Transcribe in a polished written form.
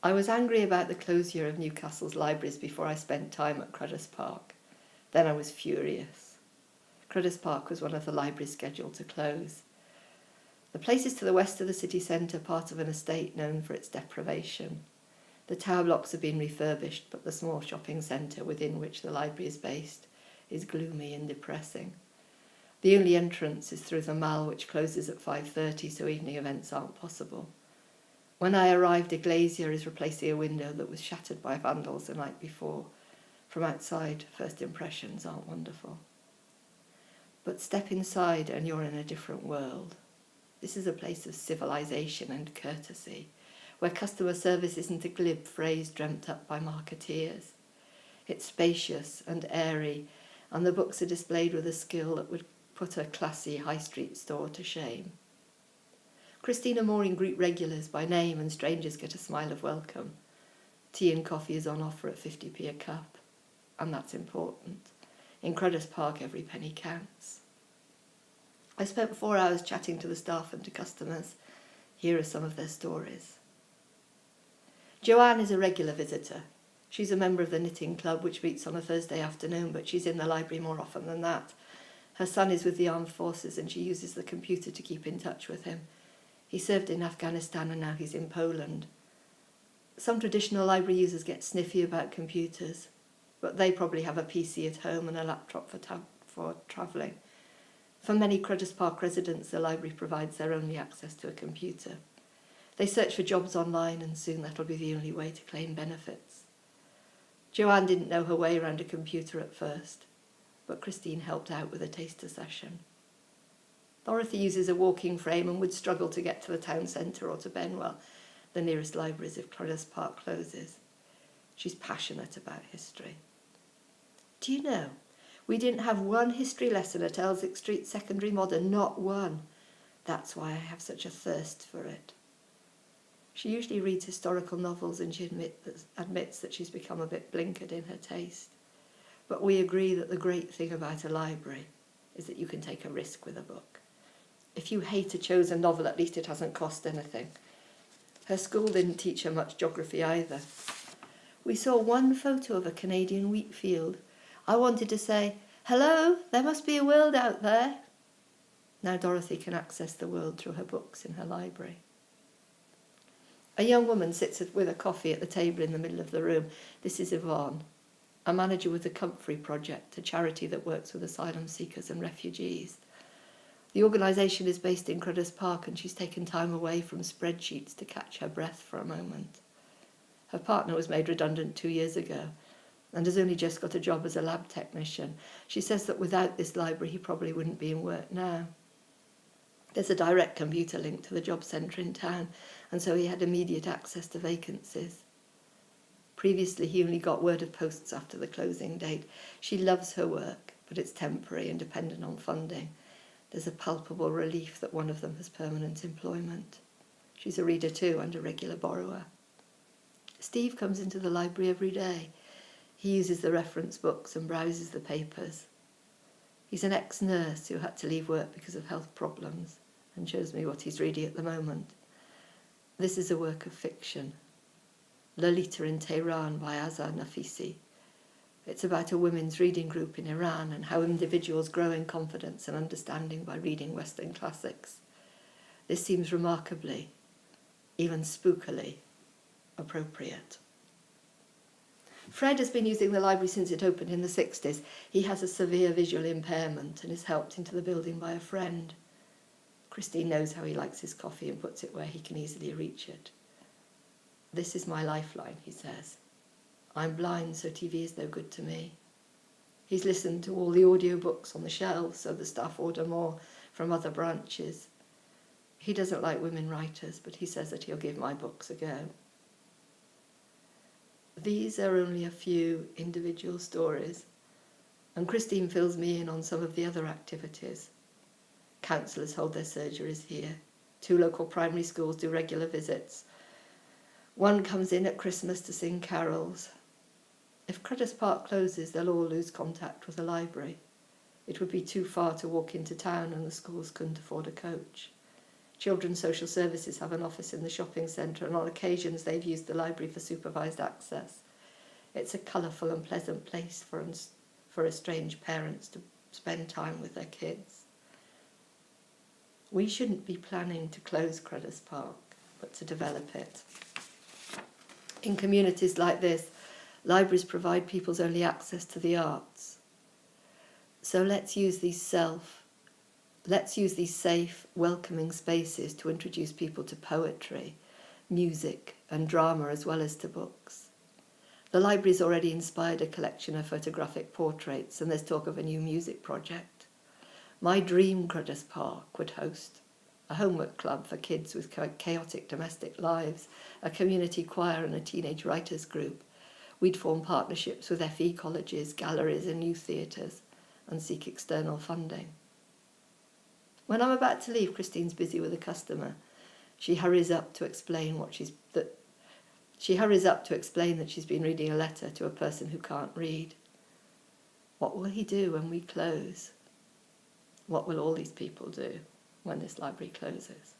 I was angry about the closure of Newcastle's libraries before I spent time at Cruddas Park. Then I was furious. Cruddas Park was one of the libraries scheduled to close. The place is to the west of the city centre, part of an estate known for its deprivation. The tower blocks have been refurbished, but the small shopping centre within which the library is based is gloomy and depressing. The only entrance is through the Mall, which closes at 5:30, so evening events aren't possible. When I arrived, a glazier is replacing a window that was shattered by vandals the night before. From outside, first impressions aren't wonderful. But step inside and you're in a different world. This is a place of civilization and courtesy, where customer service isn't a glib phrase dreamt up by marketeers. It's spacious and airy, and the books are displayed with a skill that would put a classy high street store to shame. Christina Mooring greet regulars by name, and strangers get a smile of welcome. Tea and coffee is on offer at 50p a cup, and that's important. In Cruddas Park, every penny counts. I spent 4 hours chatting to the staff and to customers. Here are some of their stories. Joanne is a regular visitor. She's a member of the knitting club, which meets on a Thursday afternoon, but she's in the library more often than that. Her son is with the armed forces, and she uses the computer to keep in touch with him. He served in Afghanistan and now he's in Poland. Some traditional library users get sniffy about computers, but they probably have a PC at home and a laptop for travelling. For many Cruddas Park residents, the library provides their only access to a computer. They search for jobs online, and soon that'll be the only way to claim benefits. Joanne didn't know her way around a computer at first, but Christine helped out with a taster session. Dorothy uses a walking frame and would struggle to get to the town centre or to Benwell, the nearest libraries if Cruddas Park closes. She's passionate about history. Do you know, we didn't have one history lesson at Elswick Street Secondary Modern, not one. That's why I have such a thirst for it. She usually reads historical novels, and she admits that she's become a bit blinkered in her taste. But we agree that the great thing about a library is that you can take a risk with a book. If you hate a chosen novel, at least it hasn't cost anything. Her school didn't teach her much geography either. We saw one photo of a Canadian wheat field. I wanted to say, "Hello, there must be a world out there." Now Dorothy can access the world through her books in her library. A young woman sits with a coffee at the table in the middle of the room. This is Yvonne, a manager with the Comfrey Project, a charity that works with asylum seekers and refugees. The organisation is based in Cruddas Park, and she's taken time away from spreadsheets to catch her breath for a moment. Her partner was made redundant 2 years ago and has only just got a job as a lab technician. She says that without this library he probably wouldn't be in work now. There's a direct computer link to the job centre in town, and so he had immediate access to vacancies. Previously he only got word of posts after the closing date. She loves her work, but it's temporary and dependent on funding. There's a palpable relief that one of them has permanent employment. She's a reader too and a regular borrower. Steve comes into the library every day. He uses the reference books and browses the papers. He's an ex-nurse who had to leave work because of health problems, and shows me what he's reading at the moment. This is a work of fiction, Lolita in Tehran by Azar Nafisi. It's about a women's reading group in Iran and how individuals grow in confidence and understanding by reading Western classics. This seems remarkably, even spookily, appropriate. Fred has been using the library since it opened in the 60s. He has a severe visual impairment and is helped into the building by a friend. Christine knows how he likes his coffee and puts it where he can easily reach it. "This is my lifeline," he says. "I'm blind, so TV is no good to me." He's listened to all the audiobooks on the shelves, so the staff order more from other branches. He doesn't like women writers, but he says that he'll give my books a go. These are only a few individual stories, and Christine fills me in on some of the other activities. Counsellors hold their surgeries here. 2 local primary schools do regular visits. One comes in at Christmas to sing carols. If Cruddas Park closes, they'll all lose contact with the library. It would be too far to walk into town, and the schools couldn't afford a coach. Children's Social Services have an office in the shopping centre, and on occasions they've used the library for supervised access. It's a colourful and pleasant place for estranged parents to spend time with their kids. We shouldn't be planning to close Cruddas Park, but to develop it. In communities like this, libraries provide people's only access to the arts. So let's use these safe, welcoming spaces to introduce people to poetry, music and drama as well as to books. The library's already inspired a collection of photographic portraits, and there's talk of a new music project. My dream Cruddas Park would host a homework club for kids with chaotic domestic lives, a community choir and a teenage writers group. We'd form partnerships with FE colleges, galleries and youth theatres and seek external funding. When I'm about to leave, Christine's busy with a customer. She hurries up to explain that she's been reading a letter to a person who can't read. What will he do when we close? What will all these people do when this library closes?